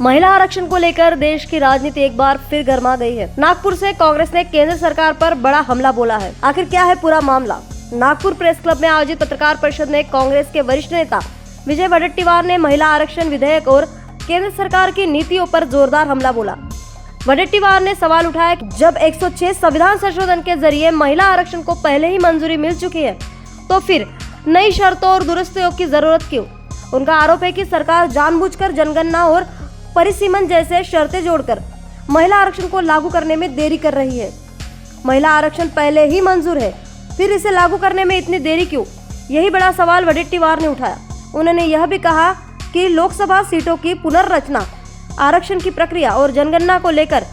महिला आरक्षण को लेकर देश की राजनीति एक बार फिर गर्मा गई है। नागपुर से कांग्रेस ने केंद्र सरकार पर बड़ा हमला बोला है। आखिर क्या है पूरा मामला? नागपुर प्रेस क्लब में आयोजित पत्रकार परिषद में कांग्रेस के वरिष्ठ नेता विजय वडेट्टीवार ने महिला आरक्षण विधेयक और केंद्र सरकार की नीतियों पर जोरदार हमला बोला। वडेट्टीवार ने सवाल उठाया कि जब 106 संविधान संशोधन के जरिए महिला आरक्षण को पहले ही मंजूरी मिल चुकी है, तो फिर नई शर्तों और दुरुस्तियों की जरूरत क्यों? उनका आरोप है कि सरकार जानबूझकर जनगणना और परिसीमन जैसे शर्तें जोड़कर महिला आरक्षण को लागू करने में देरी कर रही है। महिला आरक्षण पहले ही मंजूर है, फिर इसे लागू करने में इतनी देरी क्यों? यही बड़ा सवाल वडेट्टीवार ने उठाया। उन्होंने यह भी कहा कि लोकसभा सीटों की पुनर्रचना, आरक्षण की प्रक्रिया और जनगणना को लेकर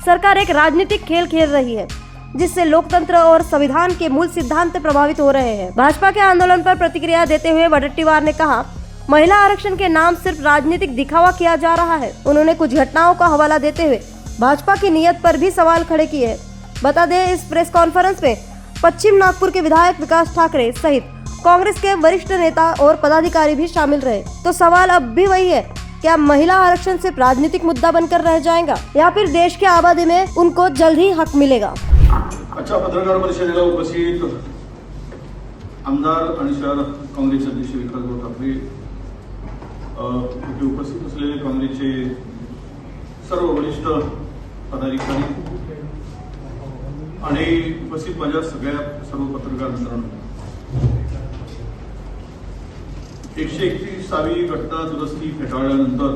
सरकार एक राजनीतिक खेल खेल रही है, जिससे लोकतंत्र और संविधान के मूल सिद्धांत प्रभावित हो रहे हैं। भाजपा के आंदोलन पर प्रतिक्रिया देते हुए वडेट्टीवार ने कहा, महिला आरक्षण के नाम सिर्फ राजनीतिक दिखावा किया जा रहा है। उन्होंने कुछ घटनाओं का हवाला देते हुए भाजपा की नीयत पर भी सवाल खड़े किए हैं। बता दें, इस प्रेस कॉन्फ्रेंस में पश्चिम नागपुर के विधायक विकास ठाकरे सहित कांग्रेस के वरिष्ठ नेता और पदाधिकारी भी शामिल रहे। तो सवाल अब भी वही है, क्या महिला आरक्षण सिर्फ राजनीतिक मुद्दा बनकर रह जाएगा या फिर देश की आबादी में उनको जल्द ही हक मिलेगा? अच्छा, पत्रकार परिषदेला उपस्थित आमदार आणि शहर काँग्रेस अध्यक्ष विकासभाऊ ठाकरे, उपस्थित असलेले काँग्रेसचे सर्व वरिष्ठ पदाधिकारी आणि उपस्थित माझ्या सगळ्या सर्व पत्रकार मित्रांनो, 131वी घटना दुरुस्ती फेटाळल्यानंतर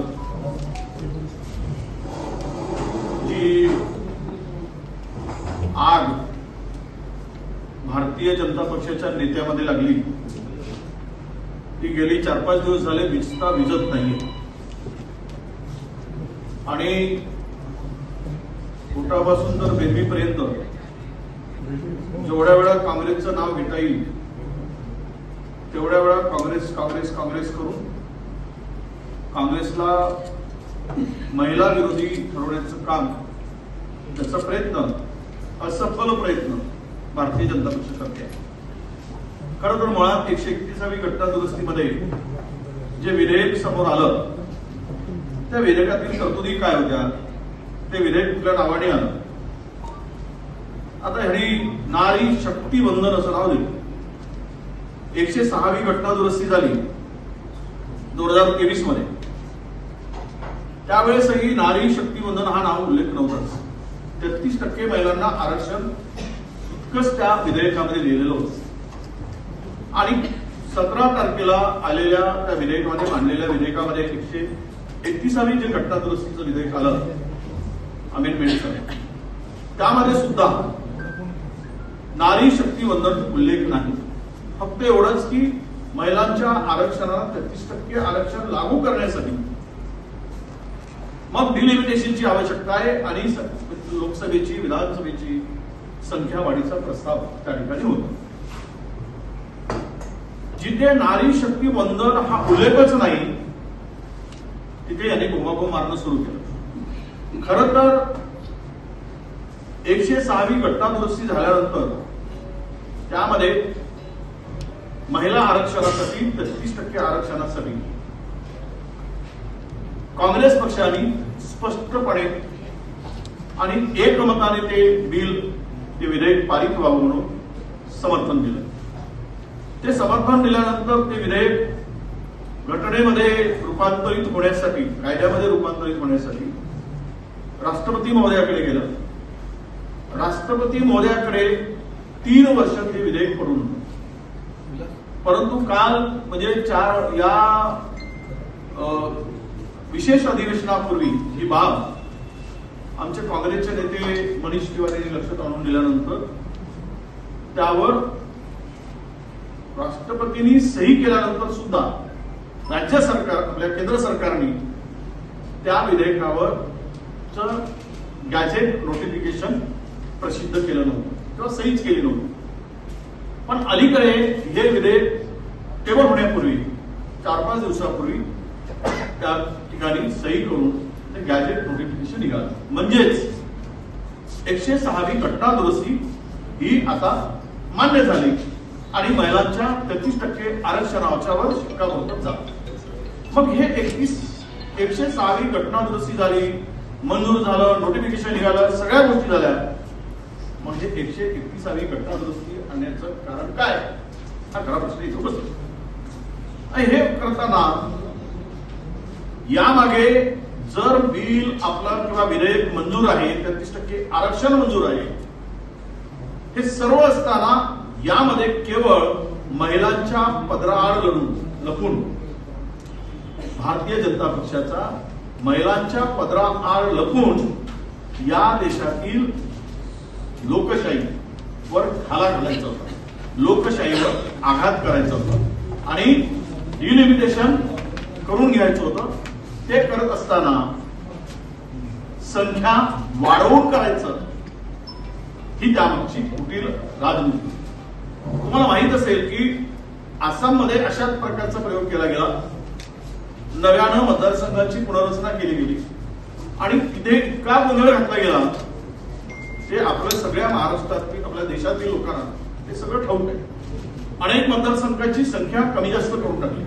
जी आग भारतीय जनता पक्षाच्या नेत्यामध्ये लागली, ती गेली 4-5 दिवस झाले विझत नाहीये आणि पोटापासून तर बेबीपर्यंत जेवढ्या वेळा काँग्रेसचं नाव घेता येईल तेवढ्या वेळा काँग्रेस काँग्रेस काँग्रेस करून काँग्रेसला महिला विरोधी ठरवण्याचं काम, त्याचा प्रयत्न, असफल प्रयत्न भारतीय जनता पक्ष करते आहे। खरं तर मुळात 131वी घटना दुरुस्तीमध्ये जे विधेयक समोर आलं, त्या विधेयकातील तरतुदी काय होत्या, ते विधेयक कुठल्या नावाने आलं? आता ह्यानी नारी शक्ती वंदन असं नाव दिलं। 106वी घटना दुरुस्ती झाली 2023 मध्ये, त्यावेळेसही नारी शक्ती वंदन हा नाव उल्लेख नव्हताच। 33% महिलांना आरक्षण इतकंच त्या विधेयकामध्ये लिहिलेलं होतं आणि 17 तारखेला आलेल्या त्या विधेयकामध्ये, मांडलेल्या विधेयकामध्ये 131वी जे घटना दुरुस्तीचं विधेयक आलं अमेंडमेंटचं, त्यामध्ये सुद्धा नारी शक्ती वंदन उल्लेख नाही। फक्त एवढंच की महिलांच्या आरक्षणाला 33% आरक्षण लागू करण्यासाठी मग डिलिमिटेशनची आवश्यकता आहे आणि लोकसभेची, विधानसभेची संख्या वाढीचा प्रस्ताव त्या ठिकाणी होता। जिथे नारी शक्ती वंदन हा उल्लेखच नाही, तिथे यांनी बोंबाबोंब मारणं सुरू केलं। खरं तर 106वी घटना दुरुस्ती झाल्यानंतर त्यामध्ये महिला आरक्षणासाठी 33% आरक्षणासाठी काँग्रेस पक्षाने स्पष्टपणे आणि एकमताने ते बिल, ते विधेयक पारित व्हावं म्हणून समर्थन दिलं। ते समर्थन दिल्यानंतर ते विधेयक घटनेमध्ये रूपांतरित होण्यासाठी, कायद्यामध्ये रूपांतरित होण्यासाठी राष्ट्रपती महोदयाकडे गेलं। राष्ट्रपती महोदयाकडे 3 वर्ष ते विधेयक पडून होतं, परंतु काल म्हणजे या विशेष अधिवेशनापूर्वी ही बाब आमचे काँग्रेसचे नेते मनीष तिवारी लक्षात आणून दिल्यानंतर त्यावर राष्ट्रपतींनी सही केल्यानंतर सुद्धा राज्य सरकार, आपल्या केंद्र सरकारने त्या विधेयकावर गॅझेट नोटिफिकेशन प्रसिद्ध केलं नव्हतं किंवा सहीच केली नव्हती। पण अलीकडे हे विधेयक टेबल होण्यापूर्वी 4-5 दिवसापूर्वी त्या ठिकाणी सही करून ते गॅझेट नोटिफिकेशन निघालं। म्हणजेच 106वी घटना दुरुस्ती ही आता मान्य झाली आणि महिलांच्या 33% आरक्षणाच्यावर शिक्कामोर्तब झालं। मग हे 106वी घटना दुरुस्ती झाली, मंजूर झालं, नोटिफिकेशन निघालं, सगळ्या गोष्टी झाल्या. म्हणजे 131वी घटना दुरुस्ती आणण्याचं कारण काय? हा खरा प्रश्न इथे बसतो. आणि हे करताना यामागे जर बिल आपलं किंवा विधेयक मंजूर आहे, 33% आरक्षण मंजूर आहे, हे सर्व असताना यामध्ये केवळ महिलांच्या पदराआड लपून भारतीय जनता पक्षाचा महिलांच्या पदराआड लपून या देशातील लोकशाहीवर घाला घालायचा होता, लोकशाहीवर आघात करायचा होता आणि डिलिमिटेशन करून घ्यायचं होतं. ते करत असताना संख्या वाढवून करायचं ही त्यामागची कुटील राजनीती. तुम्हाला माहित असेल की आसाममध्ये अशाच प्रकारचा प्रयोग केला गेला. नव्यानं मतदारसंघाची पुनर्रचना केली गेली आणि तिथे इतका गोंधळ घातला गेला ते आपल्या सगळ्या महाराष्ट्रातील आपल्या देशातील लोकांना हे सगळं ठाऊक आहे. अनेक मतदारसंघाची संख्या कमी जास्त करून टाकली.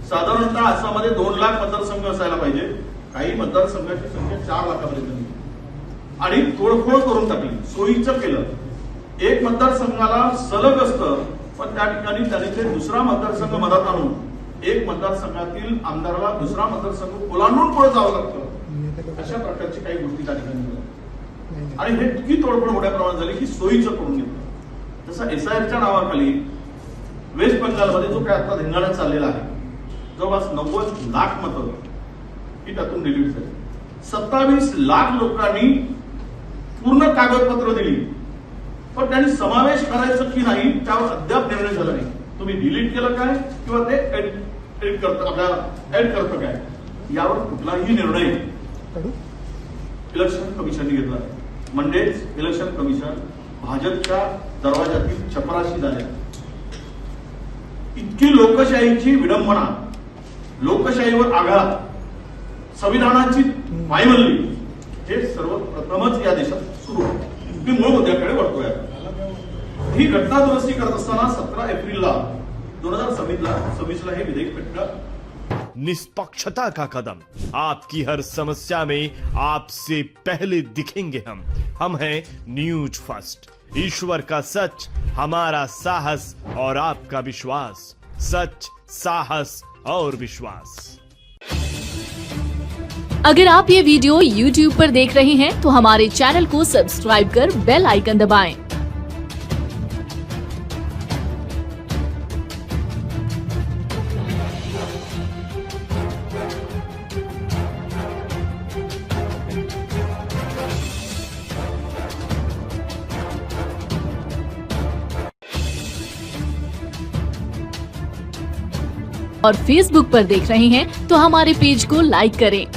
साधारणतः आसाममध्ये 2 लाख मतदारसंघ असायला पाहिजे, काही मतदारसंघाची संख्या 4 लाखापर्यंत गेली आणि तोडफोड करून टाकली. सोयीचं केलं. एक मतदारसंघाला सलग असतं, पण त्या ठिकाणी त्यांनी ते दुसरा मतदारसंघ मधात आणून एक मतदारसंघातील आमदाराला दुसरा मतदारसंघ ओलांडून पुढे जावं लागतं. अशा प्रकारची काही गोष्टी त्या ठिकाणी झाल्या आणि हे इतकी तोडफोड मोठ्या प्रमाणात झाली की सोयीचं करून घेतलं. तसं SIRच्या नावाखाली वेस्ट बंगालमध्ये जो काय आता धिंगाणा चाललेला आहे, जवळपास 90 लाख मतं ही त्यातून डिलीट झाली. 27 लाख लोकांनी पूर्ण कागदपत्र दिली, पण त्यांनी समावेश करायचं की नाही त्यावर अद्याप निर्णय झाला नाही. तुम्ही डिलीट केलं काय किंवा ते एडिट करतं, आपल्याला ऍड करतं काय, यावर कुठलाही निर्णय इलेक्शन कमिशनने घेतला. म्हणजेच इलेक्शन कमिशन भाजपच्या दरवाजातील चपराशी झाले. इतकी लोकशाहीची विडंबना, लोकशाहीवर आघात, संविधानाची पायमल्ली हे सर्वप्रथमच या देशात सुरू होतं. मी मूळ मुद्द्याकडे वळतोय. ही घटना दुरुस्ती करत असताना 17 एप्रिलला 2026 हे विधेयक पेटलं. निष्पक्षता का कदम, आपकी हर समस्या में आपसे पहले दिखेंगे हम हैं न्यूज फर्स्ट. ईश्वर का सच, हमारा साहस और आपका विश्वास. सच, साहस और विश्वास. अगर आप ये वीडियो YouTube पर देख रहे हैं तो हमारे चैनल को सब्सक्राइब कर बेल आइकन दबाएं. और Facebook पर देख रहे हैं तो हमारे पेज को लाइक करें.